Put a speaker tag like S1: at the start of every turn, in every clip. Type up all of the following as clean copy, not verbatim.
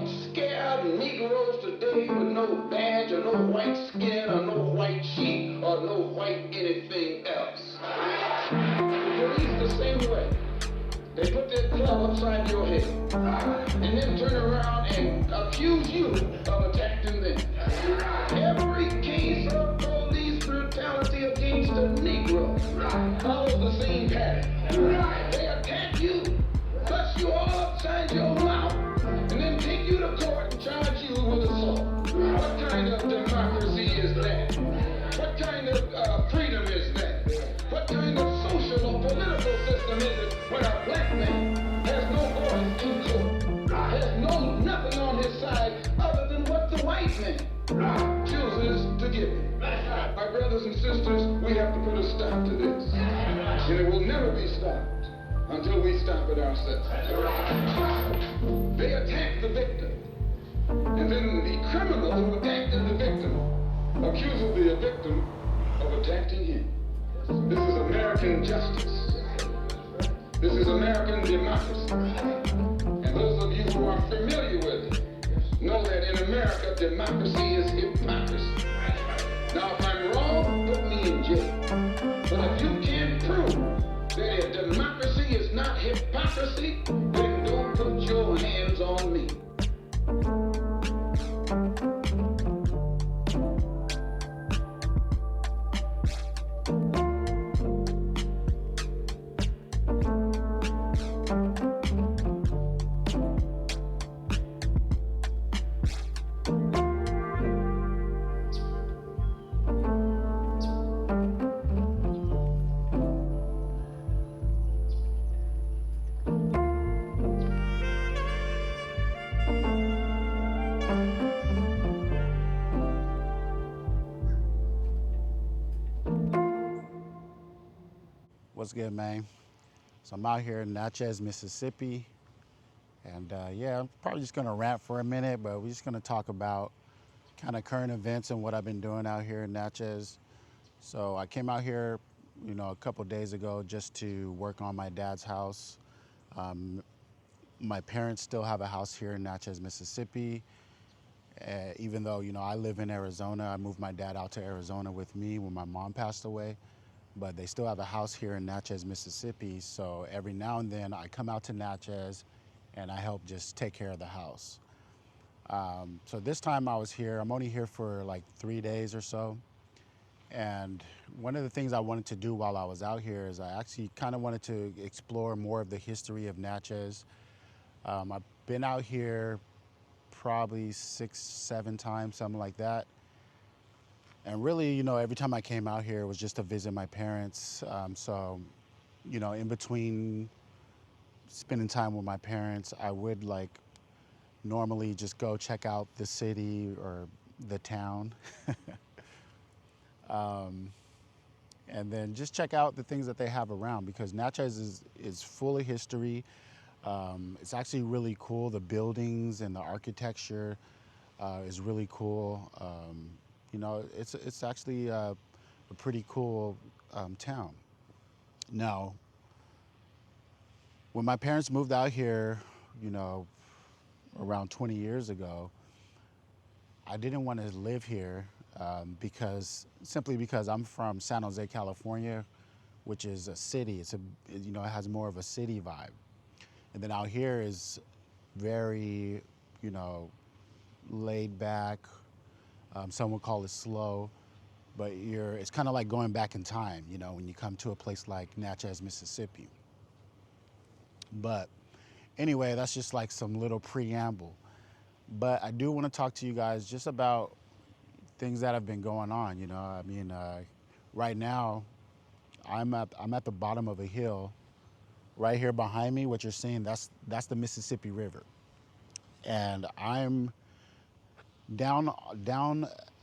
S1: scared Negroes today with no badge or no white skin or no white sheep or no white anything else. The police the same way. They put their club upside your head and then turn around and accuse you of attacking them. Every case of police brutality against a Negro follows the same pattern. They attack you, bust you all upside your mouth, and then take you to court and charge you with assault. What kind of democracy is that? What kind of freedom is that? What kind of social or political system is it when a black man has no voice in court, has nothing on his side other than what the white man chooses to give him? My brothers and sisters, we have to put a stop to this. And it will never be stopped until we stop it ourselves. They attack the victim. And then the criminal who attacked the victim accuses the victim of attacking him. This is American justice. This is American democracy. And those of you who are familiar with it know that in America, democracy is hypocrisy. Now, if I'm wrong, put me in jail. But if you can't prove that a democracy is not hypocrisy, then don't put your hands on me.
S2: What's good, man? So I'm out here in Natchez, Mississippi, and yeah, I'm probably just gonna rant for a minute, but we're just gonna talk about kind of current events and what I've been doing out here in Natchez. So I came out here, a couple days ago just to work on my dad's house. My parents still have a house here in Natchez, Mississippi. Even though, I live in Arizona, I moved my dad out to Arizona with me when my mom passed away. But they still have a house here in Natchez, Mississippi. So every now and then I come out to Natchez and I help just take care of the house. So this time I was here, I'm only here for like 3 days or so. And one of the things I wanted to do while I was out here is I actually kind of wanted to explore more of the history of Natchez. I've been out here probably 6, 7 times, something like that. And really, every time I came out here, it was just to visit my parents. So, in between spending time with my parents, I would normally just go check out the city or the town. And then just check out the things that they have around, because Natchez is full of history. It's actually really cool. The buildings and the architecture is really cool. It's actually a pretty cool town. Now, when my parents moved out here, around 20 years ago, I didn't want to live here simply because I'm from San Jose, California, which is a city. It has more of a city vibe. And then out here is very, laid back. Some would call it slow, but it's kind of like going back in time, when you come to a place like Natchez, Mississippi. But anyway, that's just like some little preamble. But I do want to talk to you guys just about things that have been going on. Right now, I'm at the bottom of a hill. Right here behind me, what you're seeing, that's the Mississippi River, and I'm down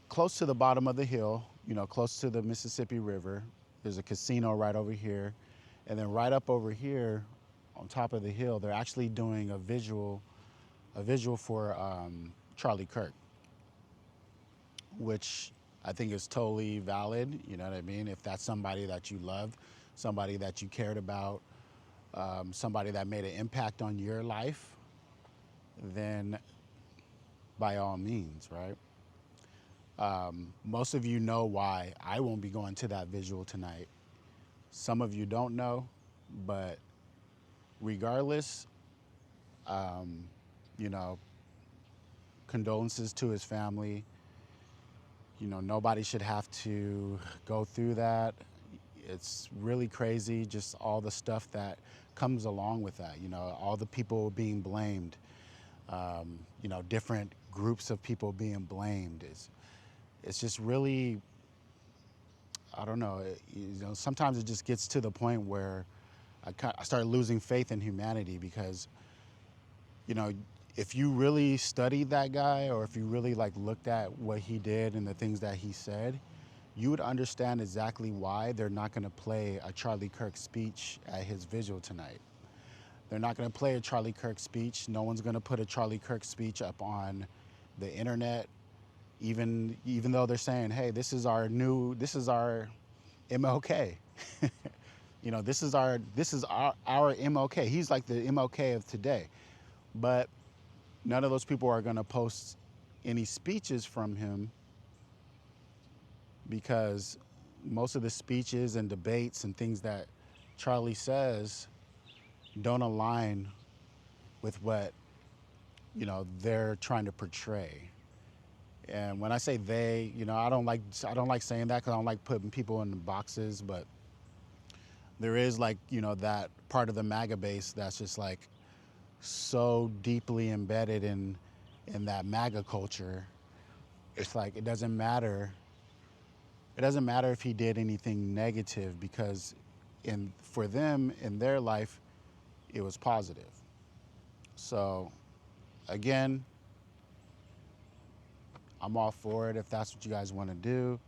S2: close to the bottom of the hill, close to the Mississippi River. There's a casino right over here. And then right up over here on top of the hill, they're actually doing a visual for Charlie Kirk, which I think is totally valid. You know what I mean? If that's somebody that you loved, somebody that you cared about, somebody that made an impact on your life, then by all means, right? Most of you know why I won't be going to that visual tonight. Some of you don't know, but regardless, you know, condolences to his family. You know, nobody should have to go through that. It's really crazy, just all the stuff that comes along with that. You know, all the people being blamed, you know, different groups of people being blamed. It's just really, I don't know, you know, sometimes it just gets to the point where I start losing faith in humanity because, you know, if you really studied that guy or if you really like looked at what he did and the things that he said, you would understand exactly why they're not going to play a Charlie Kirk speech at his visual tonight. They're not going to play a Charlie Kirk speech. No one's going to put a Charlie Kirk speech up on the internet, even though they're saying, hey, this is our MLK. You know, this is our MLK. He's like the MLK of today. But none of those people are going to post any speeches from him because most of the speeches and debates and things that Charlie says don't align with what, you know, they're trying to portray. And when I say they, you know, I don't like saying that because I don't like putting people in boxes, but there is like, you know, that part of the MAGA base that's just like so deeply embedded in that MAGA culture. It's like it doesn't matter if he did anything negative because for them in their life it was positive. So again, I'm all for it if that's what you guys want to do,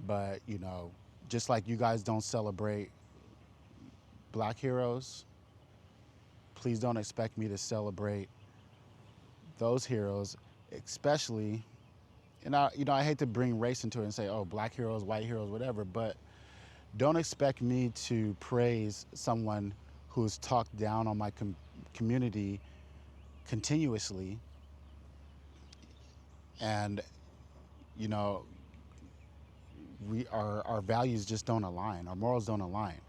S2: but you know, just like you guys don't celebrate Black heroes, please don't expect me to celebrate those heroes, especially, and I hate to bring race into it and say, oh, Black heroes, white heroes, whatever, but don't expect me to praise someone who's talked down on my community continuously, and you know, our values just don't align, our morals don't align.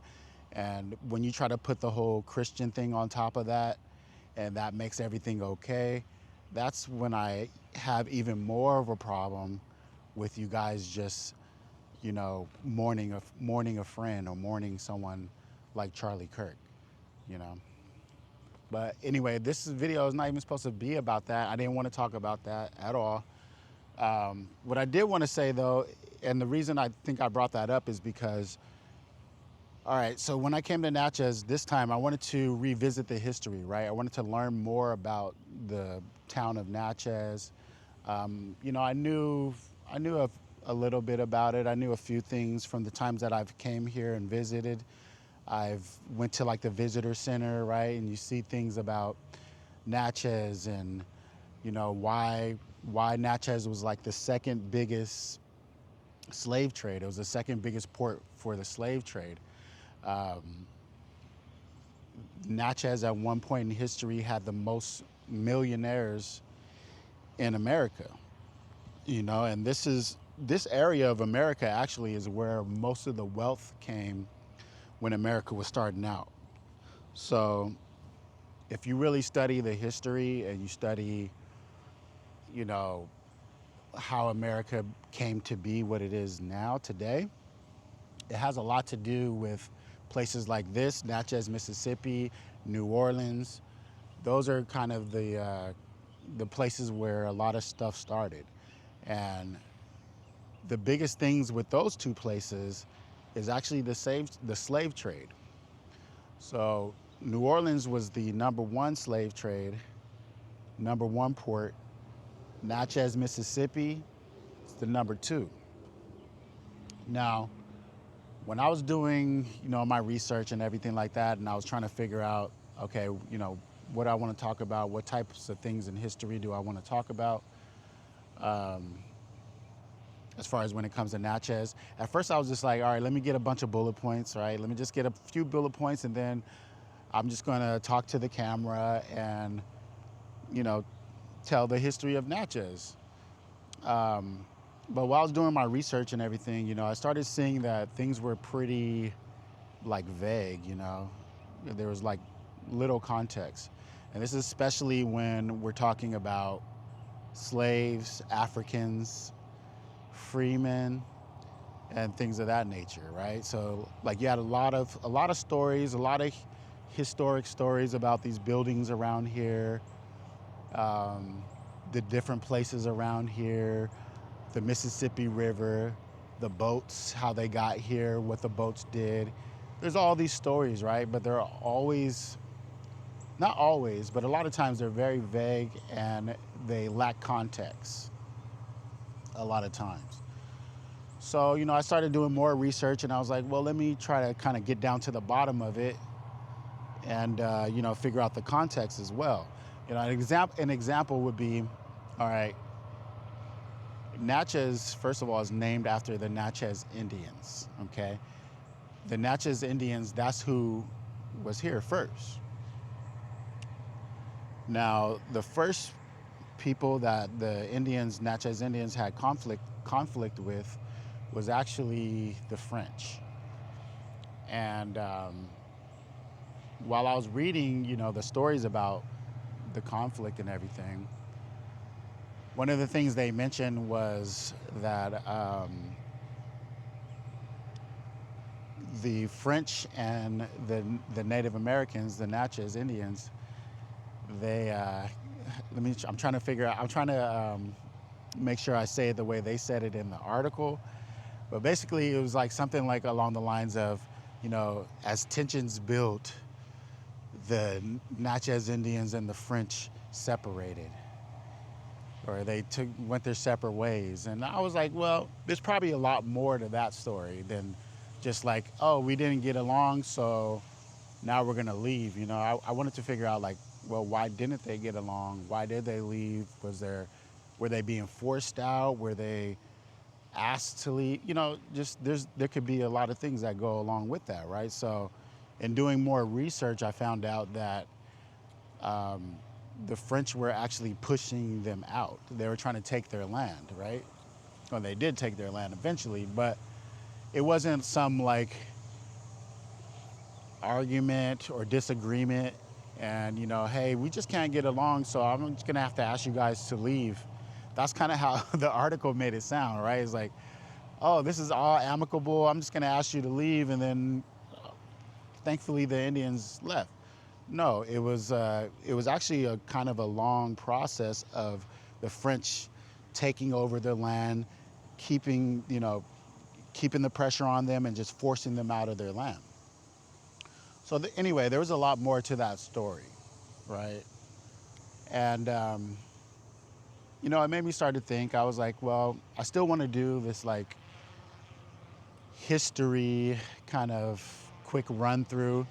S2: And when you try to put the whole Christian thing on top of that, and that makes everything okay, that's when I have even more of a problem with you guys just, you know, mourning a friend or mourning someone like Charlie Kirk, you know. But anyway, this video is not even supposed to be about that. I didn't want to talk about that at all. What I did want to say though, and the reason I think I brought that up is because, all right, so when I came to Natchez this time, I wanted to revisit the history, right? I wanted to learn more about the town of Natchez. You know, I knew a little bit about it. I knew a few things from the times that I've came here and visited. I've went to like the visitor center, right? And you see things about Natchez and, you know, why Natchez was like the second biggest slave trade. It was the second biggest port for the slave trade. Natchez at one point in history had the most millionaires in America, you know, and this area of America actually is where most of the wealth came when America was starting out. So if you really study the history and you study, you know, how America came to be what it is now today, it has a lot to do with places like this, Natchez, Mississippi, New Orleans. Those are kind of the places where a lot of stuff started. And the biggest things with those two places is actually the slave trade. So New Orleans was the #1 slave trade, #1 port. Natchez, Mississippi is the #2. Now, when I was doing, you know, my research and everything like that, and I was trying to figure out, okay, you know, what I want to talk about, what types of things in history do I want to talk about, as far as when it comes to Natchez. At first I was just like, all right, let me get a bunch of bullet points, right? Let me just get a few bullet points, and then I'm just going to talk to the camera and, you know, tell the history of Natchez. But while I was doing my research and everything, I started seeing that things were pretty like vague. There was like little context. And this is especially when we're talking about slaves, Africans, freemen, and things of that nature, right? So like you had a lot of stories, a lot of historic stories about these buildings around here, the different places around here, the Mississippi River, the boats, how they got here, what the boats did. There's all these stories, right? But they're always, not always, but a lot of times they're very vague and they lack context a lot of times. So, I started doing more research and I was like, well, let me try to kind of get down to the bottom of it and, figure out the context as well. An example would be, all right, Natchez, first of all, is named after the Natchez Indians, okay? The Natchez Indians, that's who was here first. Now, the first people that the Natchez Indians had conflict with was actually the French. And while I was reading, the stories about the conflict and everything, one of the things they mentioned was that the French and the Native Americans, the Natchez Indians, they I'm trying to make sure I say it the way they said it in the article, but basically it was like something like along the lines of, as tensions built, the Natchez Indians and the French separated, or they went their separate ways. And I was like, well, there's probably a lot more to that story than just like, oh, we didn't get along, so now we're gonna leave. I wanted to figure out like, well, why didn't they get along? Why did they leave? Were they being forced out? Were they asked to leave? There could be a lot of things that go along with that, right? So in doing more research, I found out that the French were actually pushing them out. They were trying to take their land, right? Well, they did take their land eventually, but it wasn't some like argument or disagreement and, hey, we just can't get along, so I'm just gonna have to ask you guys to leave. That's kind of how the article made it sound, right? It's like, oh, this is all amicable, I'm just gonna ask you to leave, and then thankfully the Indians left. No, it was actually a kind of a long process of the French taking over their land, keeping the pressure on them and just forcing them out of their land. So anyway, there was a lot more to that story, right? And, it made me start to think. I was like, well, I still want to do this like history kind of quick run through.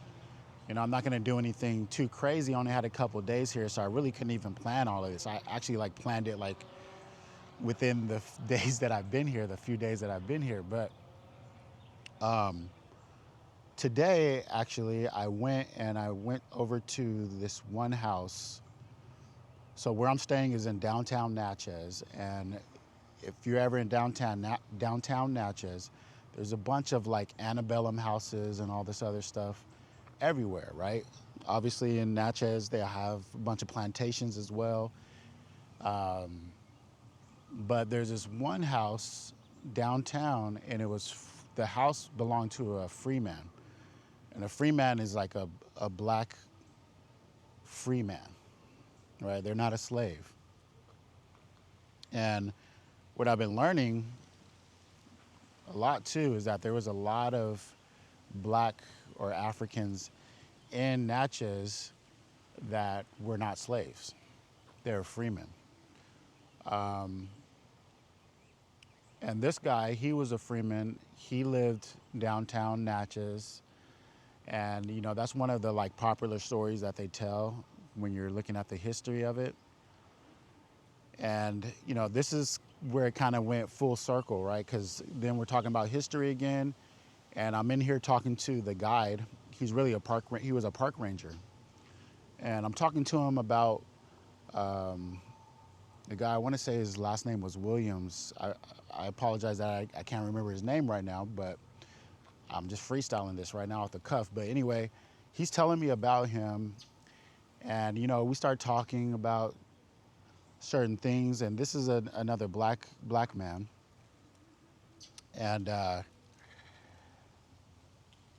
S2: I'm not going to do anything too crazy. I only had a couple days here, so I really couldn't even plan all of this. I actually like planned it like within the days that I've been here, the few days that I've been here. But today, actually, I went over to this one house. So where I'm staying is in downtown Natchez, and if you're ever in downtown Natchez, there's a bunch of like antebellum houses and all this other stuff everywhere, right? Obviously in Natchez, they have a bunch of plantations as well. But there's this one house downtown, and the house belonged to a free man. And a free man is like a black free man, right? They're not a slave. And what I've been learning a lot too is that there was a lot of black or Africans in Natchez that were not slaves. They were freemen. And this guy, he was a freeman. He lived downtown Natchez. And, that's one of the like popular stories that they tell when you're looking at the history of it. And, this is where it kind of went full circle, right? Because then we're talking about history again. And I'm in here talking to the guide. He was a park ranger. And I'm talking to him about the guy, I want to say his last name was Williams. I apologize that I can't remember his name right now, but I'm just freestyling this right now off the cuff. But anyway, he's telling me about him, and we start talking about certain things, and this is another black man, and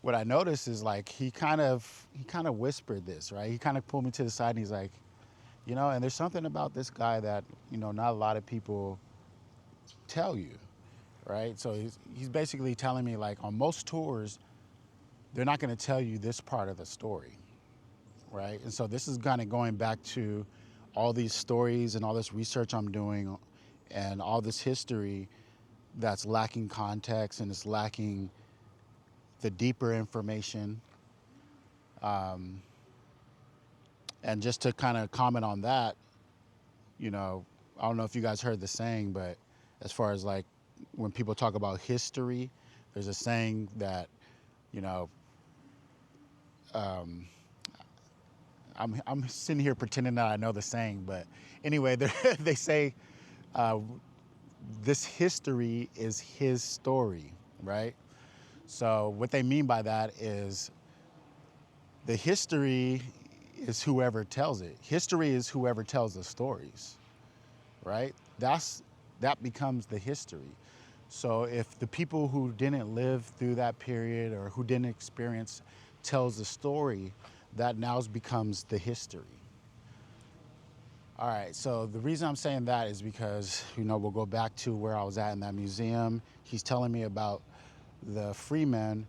S2: what I noticed is like he kind of whispered this, right? He kind of pulled me to the side and he's like, and there's something about this guy that not a lot of people tell you, right? So he's basically telling me, like, on most tours they're not going to tell you this part of the story, right? And so this is kind of going back to all these stories and all this research I'm doing and all this history that's lacking context and it's lacking the deeper information. And just to kind of comment on that, I don't know if you guys heard the saying, but as far as like when people talk about history, there's a saying that, I'm sitting here pretending that I know the saying, but anyway, they say this history is his story, right? So what they mean by that is the history is whoever tells it. History is whoever tells the stories, right? That becomes the history. So if the people who didn't live through that period or who didn't experience tells the story, that now becomes the history. All right, so the reason I'm saying that is because, we'll go back to where I was at in that museum. He's telling me about the freeman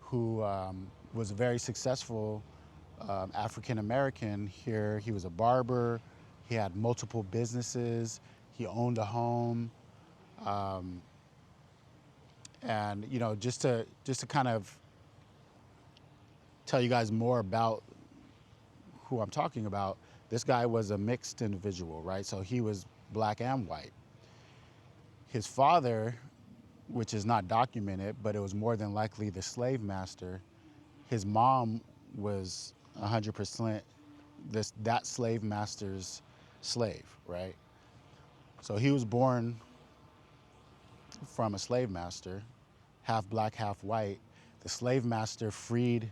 S2: who was a very successful African-American here. He was a barber. He had multiple businesses. He owned a home. And, just to kind of tell you guys more about who I'm talking about, this guy was a mixed individual, right? So he was black and white. His father, which is not documented, but it was more than likely the slave master, his mom was 100% that slave master's slave, right? So he was born from a slave master, half black, half white. The slave master freed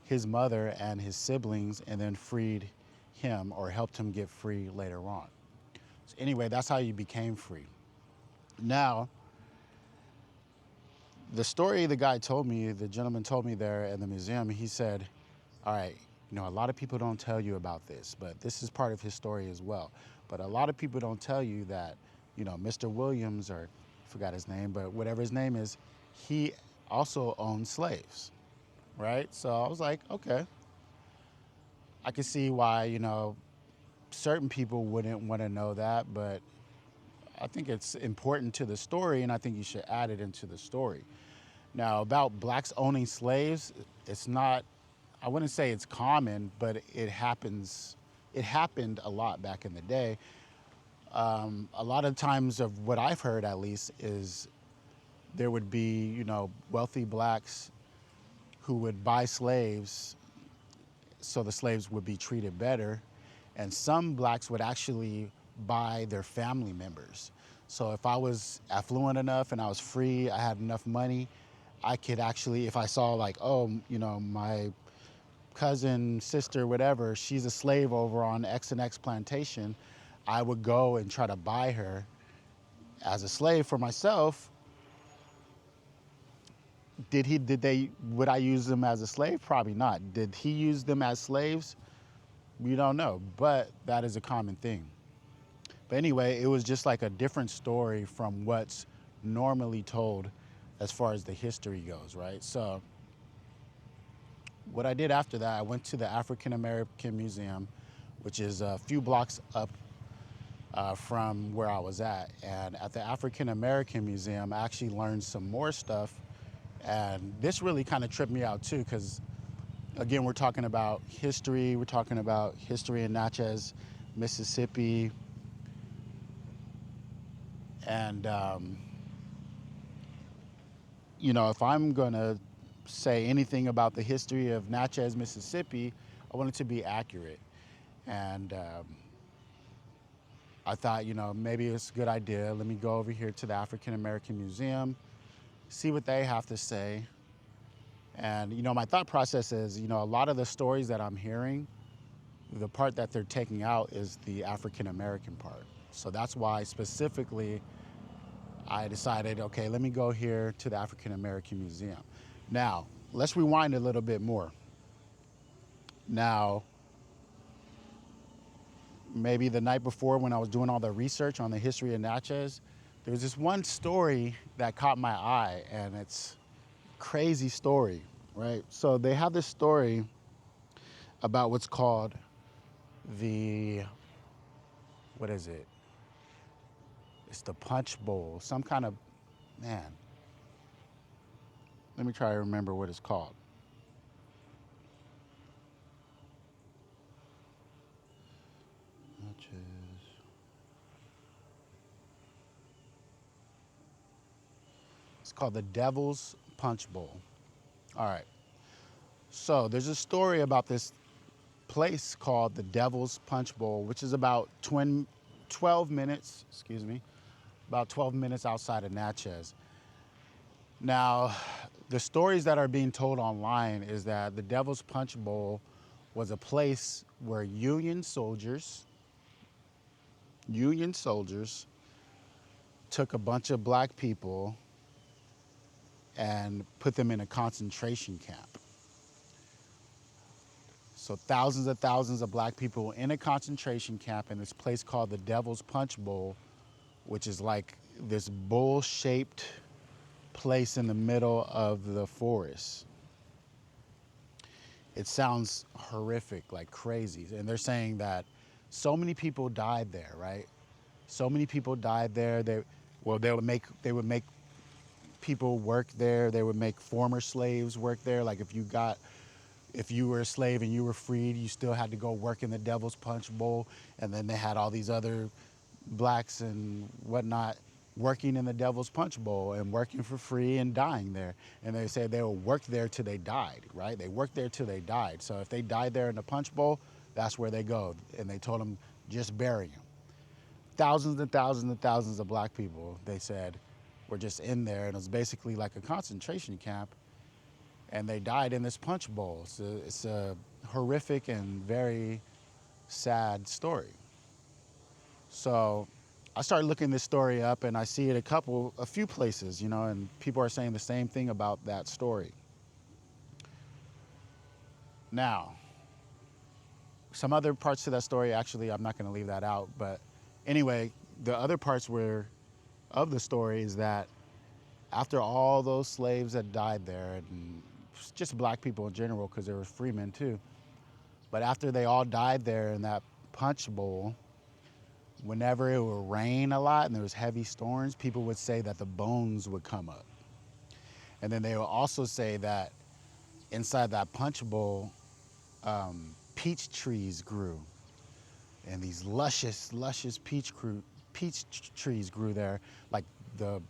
S2: his mother and his siblings and then freed him or helped him get free later on. So anyway, that's how you became free. Now, the story the guy told me, the gentleman told me there in the museum, he said, all right, a lot of people don't tell you about this, but this is part of his story as well. But a lot of people don't tell you that, Mr. Williams, or I forgot his name, but whatever his name is, he also owned slaves, right? So I was like, okay. I can see why, certain people wouldn't want to know that, but I think it's important to the story, and I think you should add it into the story. Now, about blacks owning slaves, it's not, I wouldn't say it's common, but it happens. It happened a lot back in the day. A lot of times of what I've heard, at least, is there would be, wealthy blacks who would buy slaves so the slaves would be treated better. And some blacks would actually buy their family members. So if I was affluent enough and I was free, I had enough money, I could actually, if I saw like, oh, my cousin, sister, whatever, she's a slave over on X and X plantation, I would go and try to buy her as a slave for myself. Would I use them as a slave? Probably not. Did he use them as slaves? We don't know, but that is a common thing. But anyway, it was just like a different story from what's normally told as far as the history goes, right? So what I did after that, I went to the African American Museum, which is a few blocks up from where I was at. And at the African American Museum, I actually learned some more stuff. And this really kind of tripped me out too, because again, we're talking about history. We're talking about history in Natchez, Mississippi. And, if I'm going to say anything about the history of Natchez, Mississippi, I want it to be accurate. And I thought, maybe it's a good idea. Let me go over here to the African American Museum, see what they have to say. And, my thought process is, a lot of the stories that I'm hearing, the part that they're taking out is the African American part. So that's why specifically I decided, okay, let me go here to the African American Museum. Now, let's rewind a little bit more. Now, maybe the night before when I was doing all the research on the history of Natchez, there was this one story that caught my eye, and it's a crazy story, right? So they have this story about what's called what is it? It's the Punch Bowl, some kind of, man, let me try to remember what it's called. It's called the Devil's Punch Bowl. All right. So there's a story about this place called the Devil's Punch Bowl, which is about 12 minutes, about 12 minutes outside of Natchez. Now, the stories that are being told online is that the Devil's Punch Bowl was a place where Union soldiers took a bunch of black people and put them in a concentration camp. So thousands of black people in a concentration camp in this place called the Devil's Punch Bowl, which is like this bowl-shaped place in the middle of the forest. It sounds horrific, like crazy. And they're saying that so many people died there, right? So many people died there. They would make people work there. They would make former slaves work there. Like if you were a slave and you were freed, you still had to go work in the Devil's Punch Bowl. And then they had all these other blacks and whatnot working in the Devil's Punch Bowl and working for free and dying there. And they said they would work there till they died, right? They worked there till they died. So if they died there in the Punch Bowl, that's where they go. And they told them, just bury them. Thousands and thousands and thousands of black people, they said, were just in there. And it was basically like a concentration camp. And they died in this Punch Bowl. So it's a horrific and very sad story. So I started looking this story up, and I see it a few places, and people are saying the same thing about that story. Now, some other parts to that story, actually, I'm not going to leave that out. But anyway, the other parts of the story is that after all those slaves that died there, and just black people in general, because there were freemen too, but after they all died there in that Punch Bowl, whenever it would rain a lot and there was heavy storms, people would say that the bones would come up. And then they would also say that inside that Punch Bowl, peach trees grew. And these luscious peach trees grew there, like the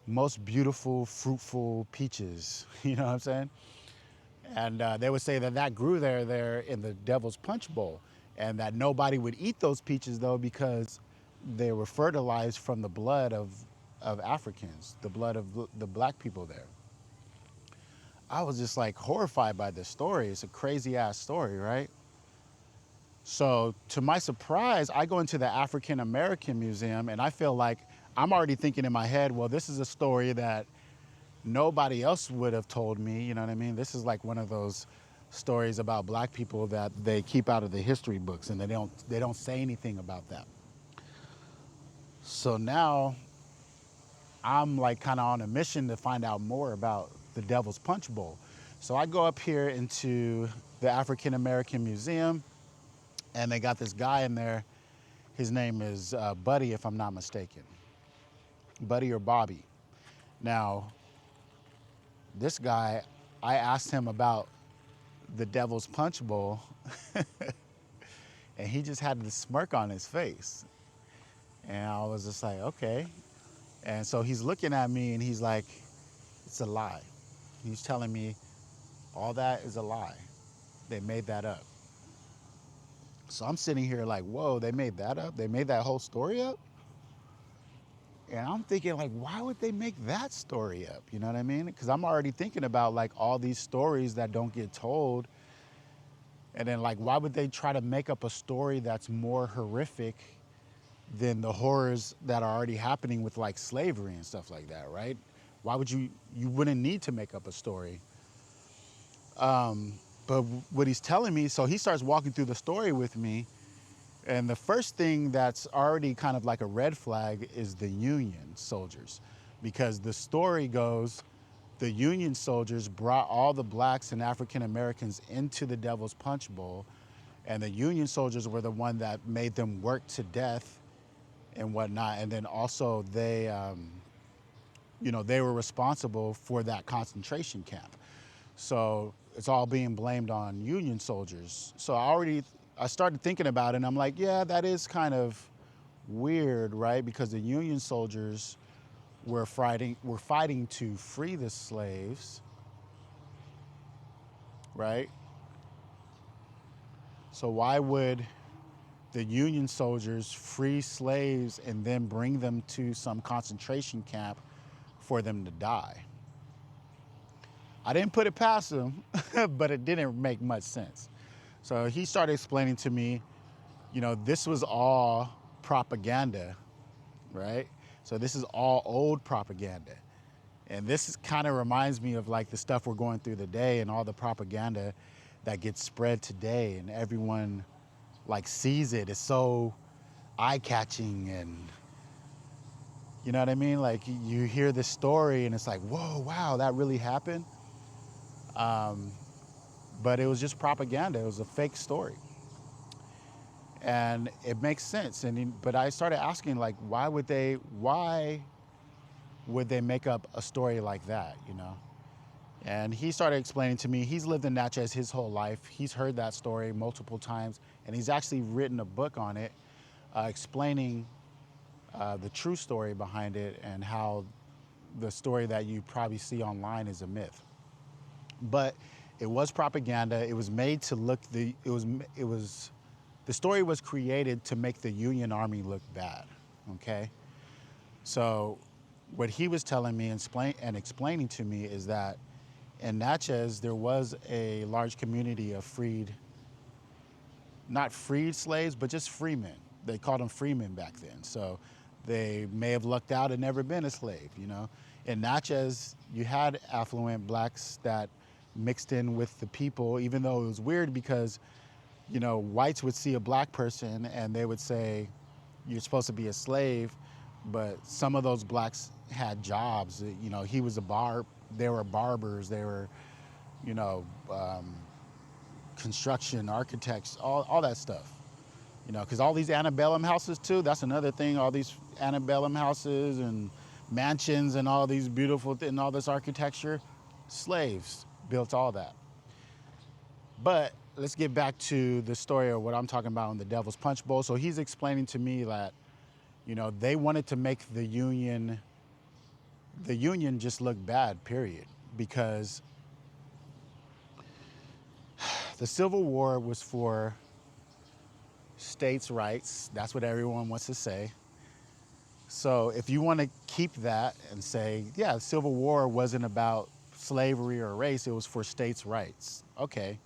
S2: most beautiful, fruitful peaches, you know what I'm saying? And they would say that grew there in the Devil's Punch Bowl, and that nobody would eat those peaches though because they were fertilized from the blood of Africans, the blood of the black people there. I was just like horrified by this story. It's a crazy ass story, right? So to my surprise, I go into the African American Museum and I feel like I'm already thinking in my head, well, this is a story that nobody else would have told me, you know what I mean? This is like one of those stories about black people that they keep out of the history books, and they don't say anything about that. So now I'm like kind of on a mission to find out more about the Devil's Punch Bowl. So I go up here into the African American Museum, and they got this guy in there. His name is Buddy, if I'm not mistaken. Buddy or Bobby. Now, this guy, I asked him about the Devil's Punch Bowl, and he just had this smirk on his face. And I was just like, okay. And so he's looking at me and he's like, it's a lie. He's telling me all that is a lie. They made that up. So I'm sitting here like, whoa, they made that up? They made that whole story up? And I'm thinking like, why would they make that story up? You know what I mean? Because I'm already thinking about like all these stories that don't get told. And then like, why would they try to make up a story that's more horrific than the horrors that are already happening with like slavery and stuff like that, right? Why would you wouldn't need to make up a story. But what he's telling me, so he starts walking through the story with me. And the first thing that's already kind of like a red flag is the Union soldiers, because the story goes, the Union soldiers brought all the blacks and African Americans into the Devil's Punch Bowl, and the Union soldiers were the one that made them work to death and whatnot. And then also they, they were responsible for that concentration camp. So it's all being blamed on Union soldiers. So I started thinking about it, and I'm like, yeah, that is kind of weird, right? Because the Union soldiers were fighting to free the slaves, right? So why would the Union soldiers free slaves and then bring them to some concentration camp for them to die? I didn't put it past him, but it didn't make much sense. So he started explaining to me, this was all propaganda, right? So this is all old propaganda. And this kind of reminds me of like the stuff we're going through today and all the propaganda that gets spread today, and everyone like sees it. It's so eye-catching, and you know what I mean? Like you hear this story and it's like, whoa, wow, that really happened. But it was just propaganda. It was a fake story. And it makes sense. But I started asking, like, why would they make up a story like that, And he started explaining to me, he's lived in Natchez his whole life. He's heard that story multiple times, and he's actually written a book on it, explaining the true story behind it and how the story that you probably see online is a myth. But it was propaganda. It was made to look the story was created to make the Union Army look bad. Okay, so what he was telling me and explaining to me is that in Natchez there was a large community of not freed slaves, but just freemen. They called them freemen back then. So they may have lucked out and never been a slave. In Natchez, you had affluent blacks that mixed in with the people, even though it was weird because, whites would see a black person and they would say, you're supposed to be a slave, but some of those blacks had jobs. He was they were barbers, they were, construction, architects, all that stuff. Because all these antebellum houses too, that's another thing, all these antebellum houses and mansions and all these beautiful and all this architecture, slaves built all that. But let's get back to the story of what I'm talking about in the Devil's Punch Bowl. So he's explaining to me that, they wanted to make the Union just look bad, period. Because the Civil War was for states' rights. That's what everyone wants to say. So if you want to keep that and say, yeah, the Civil War wasn't about slavery or race, it was for states' rights. Okay.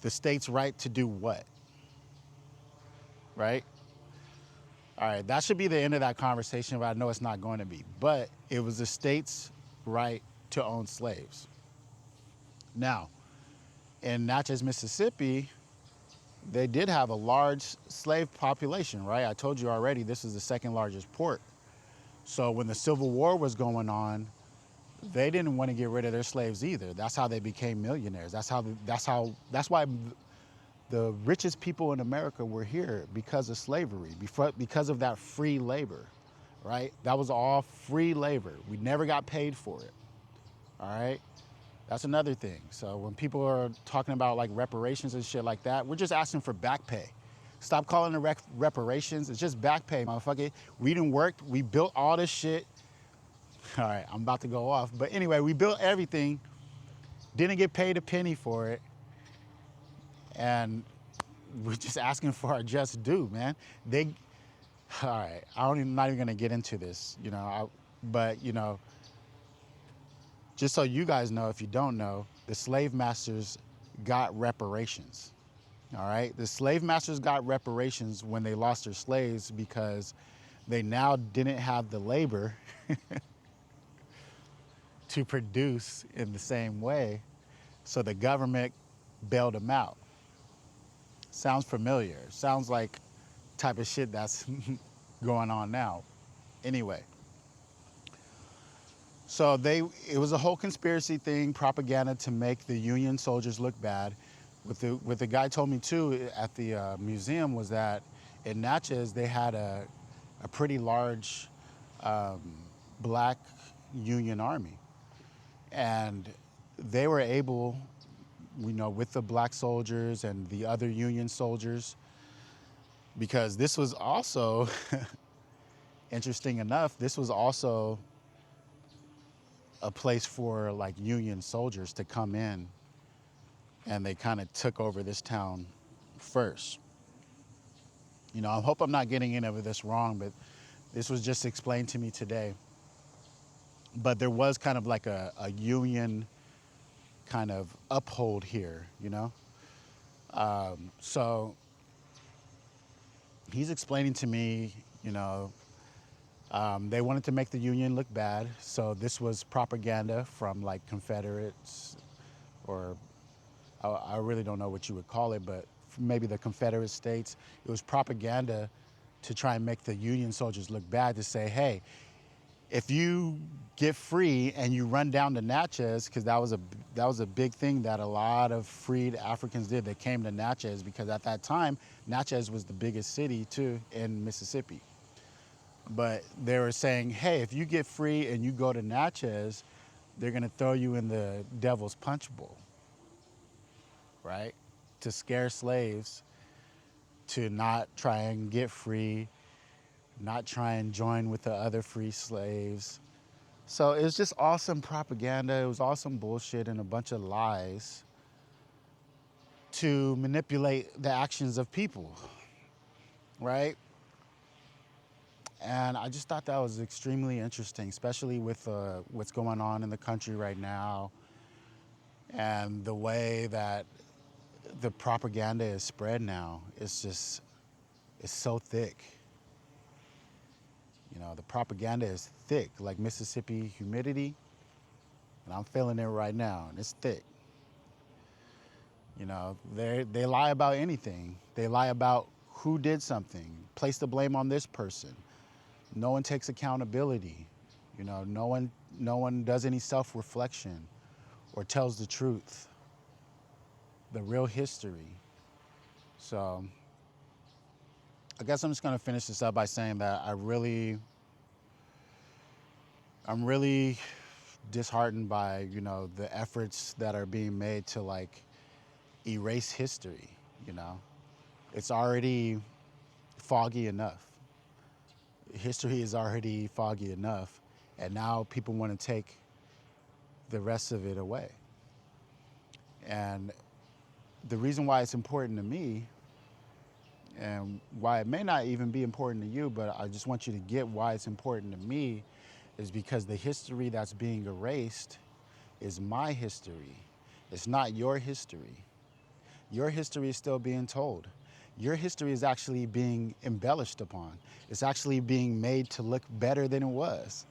S2: The states' right to do what? Right? All right, that should be the end of that conversation, but I know it's not going to be. But it was the state's right to own slaves. Now, in Natchez, Mississippi, they did have a large slave population, right? I told you already, this is the second largest port. So when the Civil War was going on, they didn't want to get rid of their slaves either. That's how they became millionaires. That's why the richest people in America were here, because of slavery, because of that free labor, right? That was all free labor. We never got paid for it, all right? That's another thing. So when people are talking about like reparations and shit like that, we're just asking for back pay. Stop calling it reparations. It's just back pay, motherfucker. We didn't work. We built all this shit. All right, I'm about to go off. But anyway, we built everything, didn't get paid a penny for it. And we're just asking for our just due, man. They, all right, I'm not even gonna get into this, but just so you guys know, if you don't know, the slave masters got reparations. All right, the slave masters got reparations when they lost their slaves because they now didn't have the labor to produce in the same way, so the government bailed them out. Sounds familiar. Sounds like type of shit that's going on now. Anyway, so it was a whole conspiracy thing, propaganda to make the Union soldiers look bad. What the guy told me too at the museum was that in Natchez they had a pretty large black Union army, and they were able, with the black soldiers and the other Union soldiers, because this was also interesting enough, this was also a place for like Union soldiers to come in, and they kind of took over this town first. I hope I'm not getting any of this wrong, but this was just explained to me today. But there was kind of like a Union kind of uphold here, So he's explaining to me, they wanted to make the Union look bad, so this was propaganda from like Confederates, or I really don't know what you would call it, but maybe the Confederate States. It was propaganda to try and make the Union soldiers look bad, to say, hey, if you get free and you run down to Natchez, because that was a big thing that a lot of freed Africans did. They came to Natchez because at that time, Natchez was the biggest city too in Mississippi. But they were saying, hey, if you get free and you go to Natchez, they're gonna throw you in the Devil's Punch Bowl, right? To scare slaves to not try and get free, not try and join with the other free slaves. So it was just awesome propaganda. It was awesome bullshit and a bunch of lies to manipulate the actions of people, right? And I just thought that was extremely interesting, especially with what's going on in the country right now and the way that the propaganda is spread now. It's so thick. The propaganda is thick, like Mississippi humidity, and I'm feeling it right now, and it's thick. They lie about anything. They lie about who did something, place the blame on this person. No one takes accountability. No one does any self-reflection or tells the truth, the real history. So I guess I'm just gonna finish this up by saying that I'm really disheartened by, the efforts that are being made to like erase history. It's already foggy enough. History is already foggy enough, and now people want to take the rest of it away. And the reason why it's important to me, and why it may not even be important to you, but I just want you to get why it's important to me, is because the history that's being erased is my history. It's not your history. Your history is still being told. Your history is actually being embellished upon. It's actually being made to look better than it was.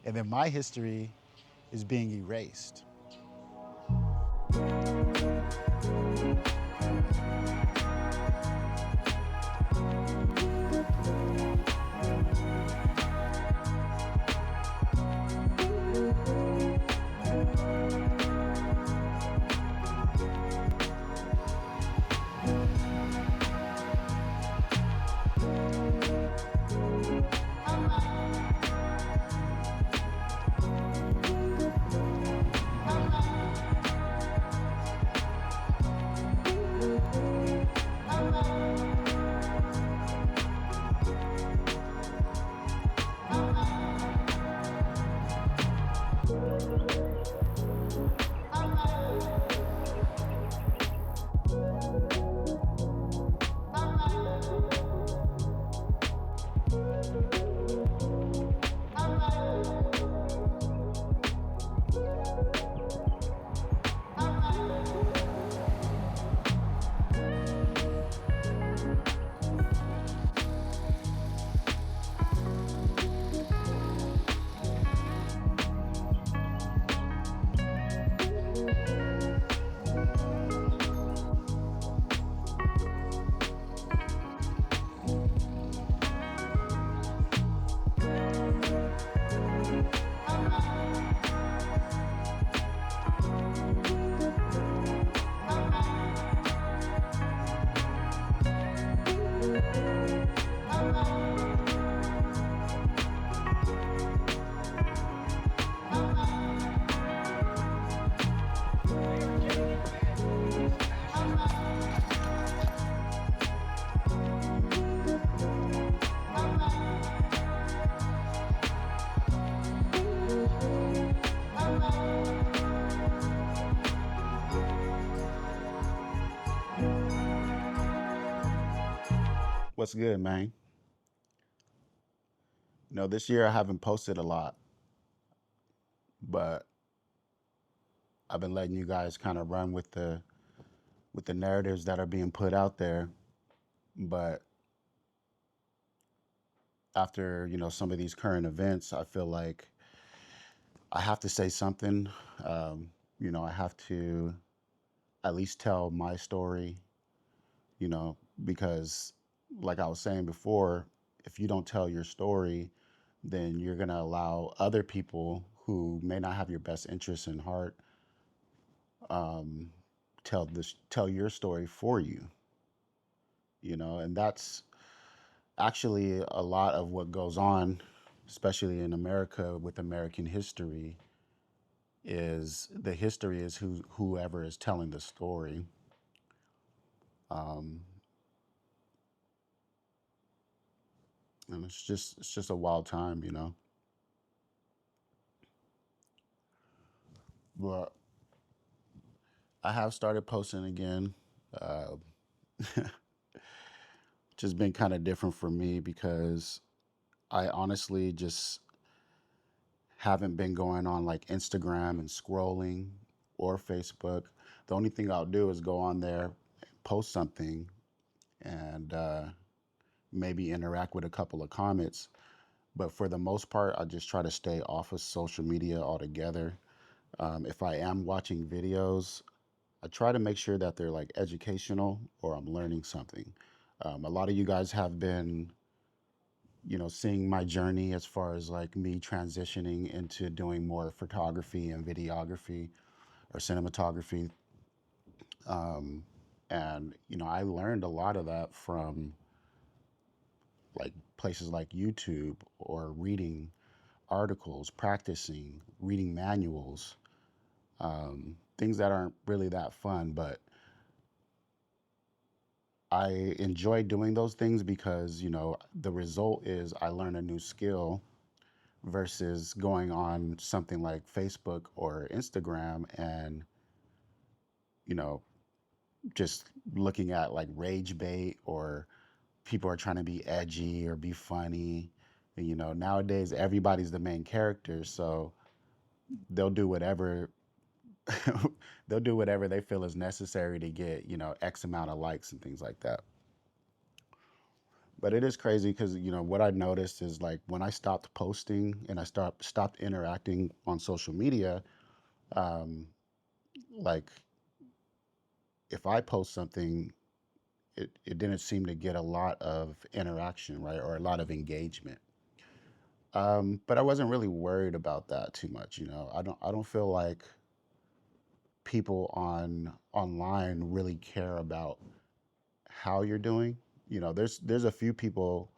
S2: And then my history is being erased. What's good, man? This year I haven't posted a lot, but I've been letting you guys kind of run with the narratives that are being put out there. But after, some of these current events, I feel like I have to say something. I have to at least tell my story, because like I was saying before, if you don't tell your story, then you're going to allow other people who may not have your best interests in heart um, tell your story for you, and that's actually a lot of what goes on, especially in America with American history. Is the history is whoever is telling the story. um, and it's just a wild time, but I have started posting again. uh, just been kind of different for me because I honestly just haven't been going on like Instagram and scrolling or Facebook. The only thing I'll do is go on there, post something, and maybe interact with a couple of comments. But for the most part, I just try to stay off of social media altogether. If I am watching videos, I try to make sure that they're like educational or I'm learning something. A lot of you guys have been, seeing my journey as far as like me transitioning into doing more photography and videography or cinematography. Um, and, I learned a lot of that from like places like YouTube or reading articles, practicing, reading manuals, things that aren't really that fun, but I enjoy doing those things because, the result is I learn a new skill versus going on something like Facebook or Instagram and, you know, just looking at like rage bait or people are trying to be edgy or be funny. And, nowadays everybody's the main character, so they'll do whatever they'll do whatever they feel is necessary to get, X amount of likes and things like that. But it is crazy because, what I noticed is like when I stopped posting and I stopped interacting on social media, um, like if I post something, it didn't seem to get a lot of interaction, right, or a lot of engagement. But I wasn't really worried about that too much. I don't feel like people online really care about how you're doing. There's a few people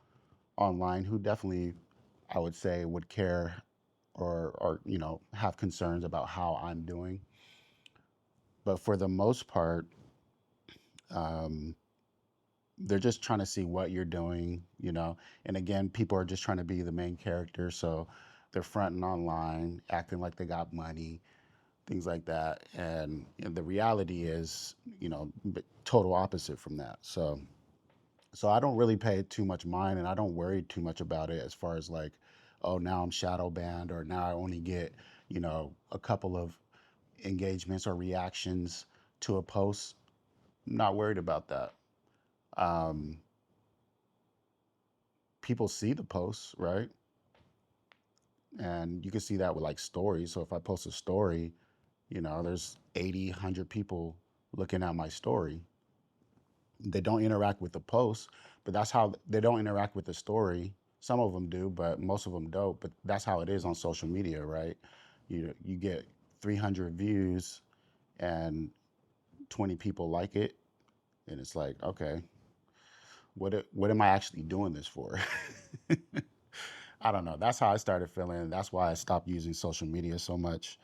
S2: online who definitely, I would say, would care or have concerns about how I'm doing. But for the most part, um, they're just trying to see what you're doing. And again, people are just trying to be the main character, so they're fronting online, acting like they got money, things like that. And, the reality is, total opposite from that. So I don't really pay too much mind, and I don't worry too much about it as far as like, oh, now I'm shadow banned, or now I only get, a couple of engagements or reactions to a post. I'm not worried about that. Um, People see the posts, right? And you can see that with like stories. So if I post a story, there's 80, 100 people looking at my story. They don't interact with the post, but that's how they don't interact with the story. Some of them do, but most of them don't. But that's how it is on social media, right? You get 300 views and 20 people like it, and it's like, okay, what am I actually doing this for? I don't know. That's how I started feeling. That's why I stopped using social media so much.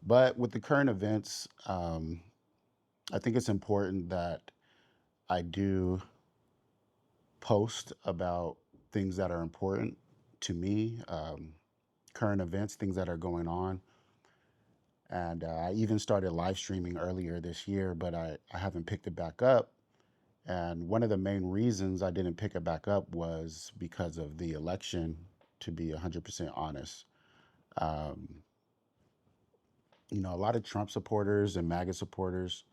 S2: But with the current events, I think it's important that I do post about things that are important to me, current events, things that are going on. And I even started live streaming earlier this year, but I haven't picked it back up. And one of the main reasons I didn't pick it back up was because of the election, to be 100% honest. Um, a lot of Trump supporters and MAGA supporters,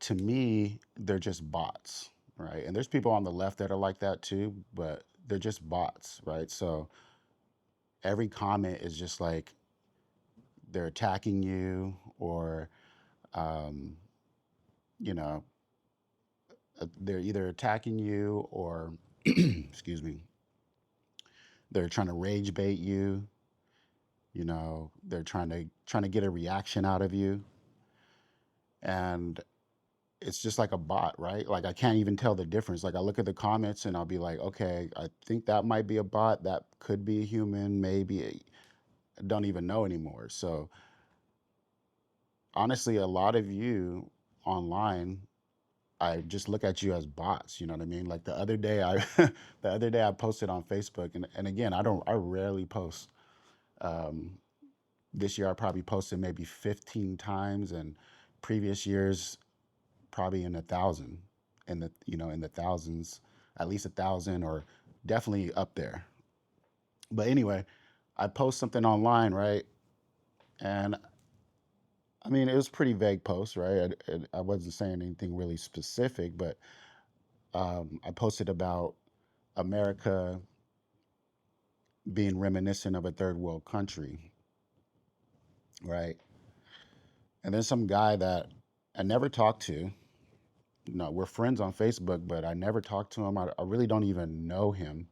S2: to me, they're just bots, right? And there's people on the left that are like that too, but they're just bots, right? So every comment is just like they're attacking you, or, um, you know, they're either attacking you or, excuse me, they're trying to rage bait you. They're trying to get a reaction out of you, and it's just like a bot, right? Like I can't even tell the difference. Like I look at the comments and I'll be like, okay, I think that might be a bot. That could be a human. Maybe I don't even know anymore. So honestly, a lot of you online, I just look at you as bots. You know what I mean? Like the other day, the other day I posted on Facebook, and again, I rarely post. Um, this year I probably posted maybe 15 times, and previous years probably in a thousand, in the thousands, at least 1,000, or definitely up there. But anyway, I post something online, right? And I mean, it was a pretty vague post, right? I wasn't saying anything really specific, but I posted about America being reminiscent of a third world country, right? And then some guy that I never talked to, no, we're friends on Facebook, but I never talked to him. I really don't even know him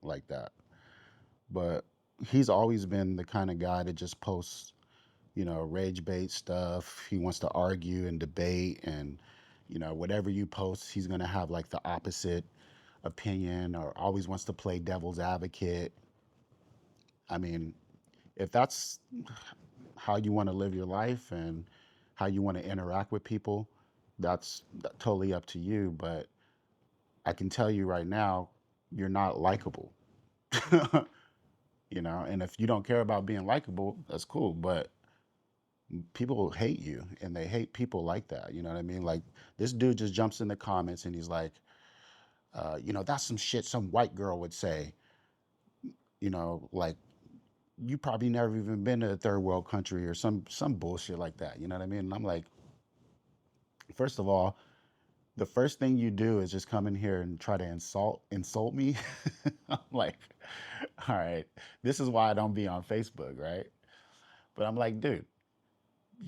S2: like that. But he's always been the kind of guy that just posts, rage bait stuff. He wants to argue and debate, and whatever you post, he's gonna have like the opposite opinion, or always wants to play devil's advocate. I mean, if that's how you want to live your life and how you want to interact with people, that's totally up to you. But I can tell you right now, you're not likable. And if you don't care about being likable, that's cool. But people hate you, and they hate people like that. You know what I mean? Like this dude just jumps in the comments and he's like, that's some shit some white girl would say. Like you probably never even been to a third world country, or some bullshit like that. You know what I mean? And I'm like, first of all, the first thing you do is just come in here and try to insult me. I'm like, all right, this is why I don't be on Facebook, right? But I'm like, dude,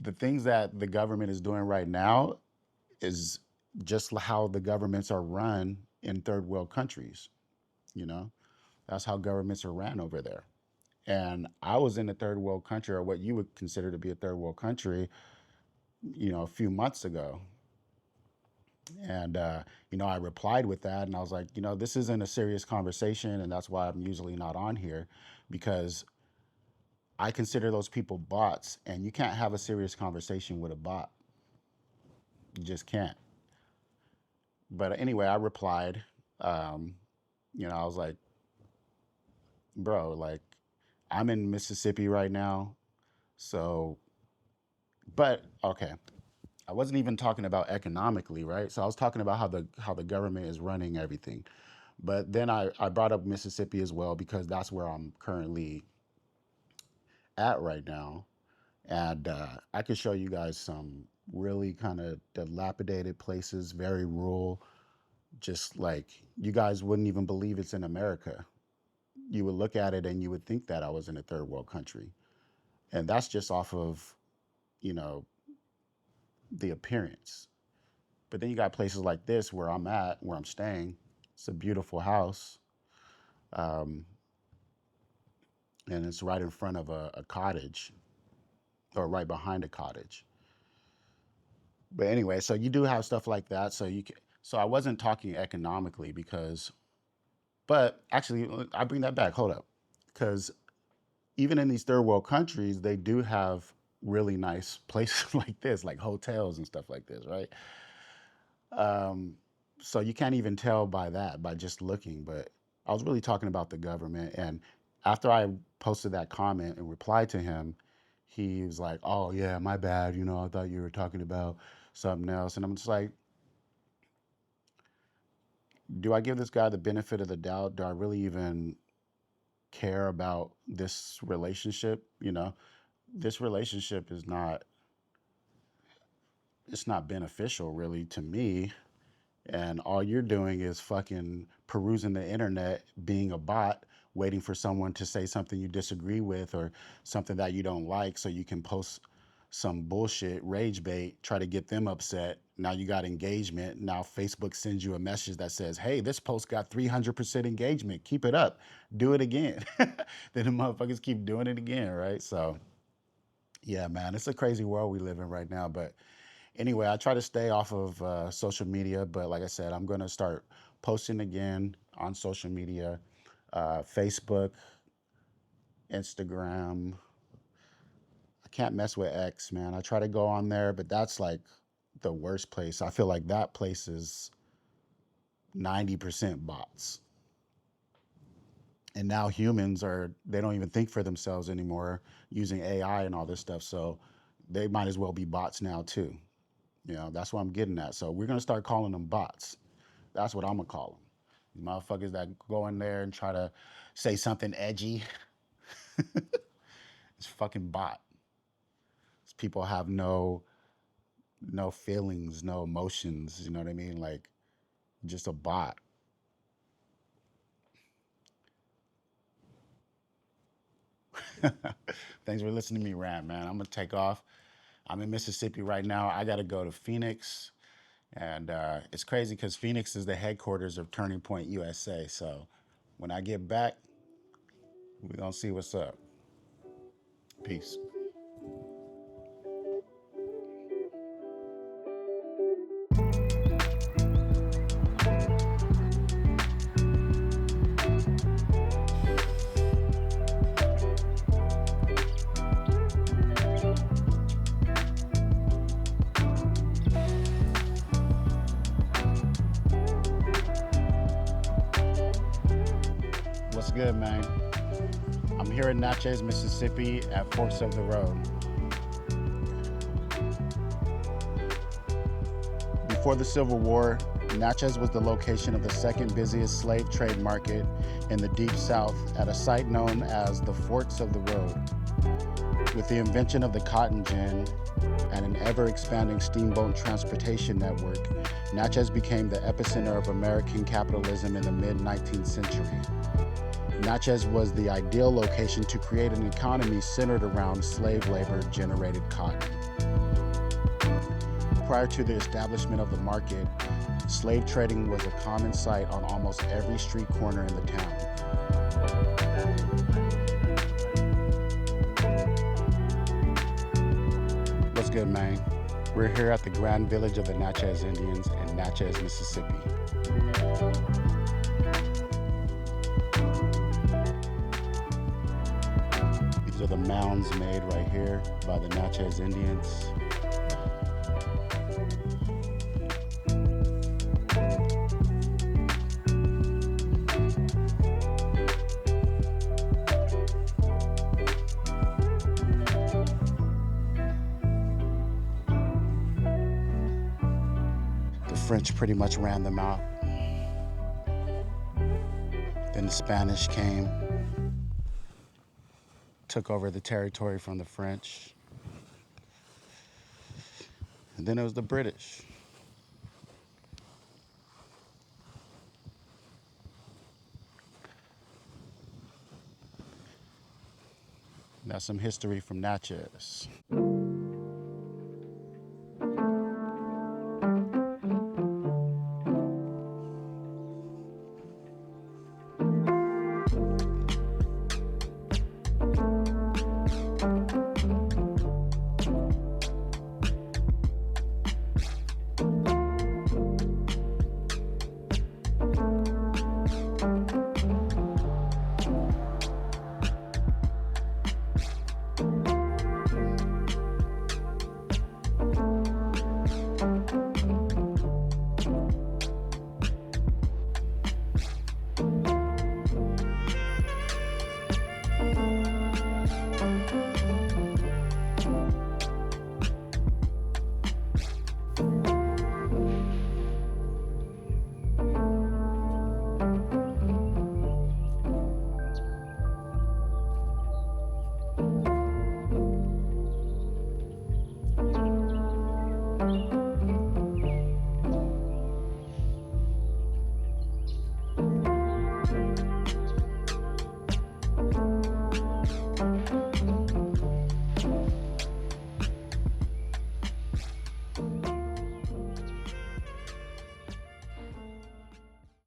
S2: the things that the government is doing right now is just how the governments are run in third world countries. You know, that's how governments are ran over there. And I was in a third world country, or what you would consider to be a third world country, a few months ago. And, I replied with that, and I was like, this isn't a serious conversation. And that's why I'm usually not on here, because I consider those people bots, and you can't have a serious conversation with a bot. You just can't. But anyway, I replied. Um, I was like, bro, like, I'm in Mississippi right now. So, but okay, I wasn't even talking about economically, right? So I was talking about how the government is running everything. But then I brought up Mississippi as well, because that's where I'm currently at right now. And I could show you guys some really kind of dilapidated places, very rural, just like you guys wouldn't even believe it's in America. You would look at it and you would think that I was in a third world country. And that's just off of, you know, the appearance. But then you got places like this where I'm at, where I'm staying. It's a beautiful house. Um, and it's right in front of a cottage, or right behind a cottage. But anyway, so you do have stuff like that. So I wasn't talking economically, but actually, I bring that back. Hold up. Because even in these third world countries, they do have really nice places like this, like hotels and stuff like this, right? Um, so you can't even tell by that, by just looking. But I was really talking about the government. And after I posted that comment and replied to him, he was like, "Oh yeah, my bad. I thought you were talking about something else." And I'm just like, do I give this guy the benefit of the doubt? Do I really even care about this relationship? You know, this relationship is not, it's not beneficial really to me. And all you're doing is fucking perusing the internet, being a bot, waiting for someone to say something you disagree with or something that you don't like so you can post some bullshit rage bait, try to get them upset. Now you got engagement. Now Facebook sends you a message that says, hey, this post got 300% engagement. Keep it up. Do it again. Then the motherfuckers keep doing it again, right? So, yeah, man, it's a crazy world we live in right now. But anyway, I try to stay off of social media, but like I said, I'm gonna start posting again on social media, Facebook, Instagram. I can't mess with X, man. I try to go on there, but that's like the worst place. I feel like that place is 90% bots. And now humans are, they don't even think for themselves anymore using AI and all this stuff. So they might as well be bots now too. You know, that's what I'm getting at. So we're gonna start calling them bots. That's what I'm gonna call them. Motherfuckers that go in there and try to say something edgy. It's fucking bot. People have no feelings, no emotions. You know what I mean? Like just a bot. Thanks for listening to me rant, man. I'm gonna take off. I'm in Mississippi right now. I gotta go to Phoenix. And it's crazy because Phoenix is the headquarters of Turning Point USA. So when I get back, we're going to see what's up. Peace. What's good, man? I'm here in Natchez, Mississippi at Forks of the Road. Before the Civil War, Natchez was the location of the second busiest slave trade market in the Deep South at a site known as the Forks of the Road. With the invention of the cotton gin and an ever-expanding steamboat transportation network, Natchez became the epicenter of American capitalism in the mid-19th century. Natchez was the ideal location to create an economy centered around slave labor-generated cotton. Prior to the establishment of the market, slave trading was a common sight on almost every street corner in the town. What's good, man? We're here at the Grand Village of the Natchez Indians in Natchez, Mississippi. These are the mounds made right here by the Natchez Indians. The French pretty much ran them out. Then the Spanish came, took over the territory from the French. And then it was the British. That's some history from Natchez.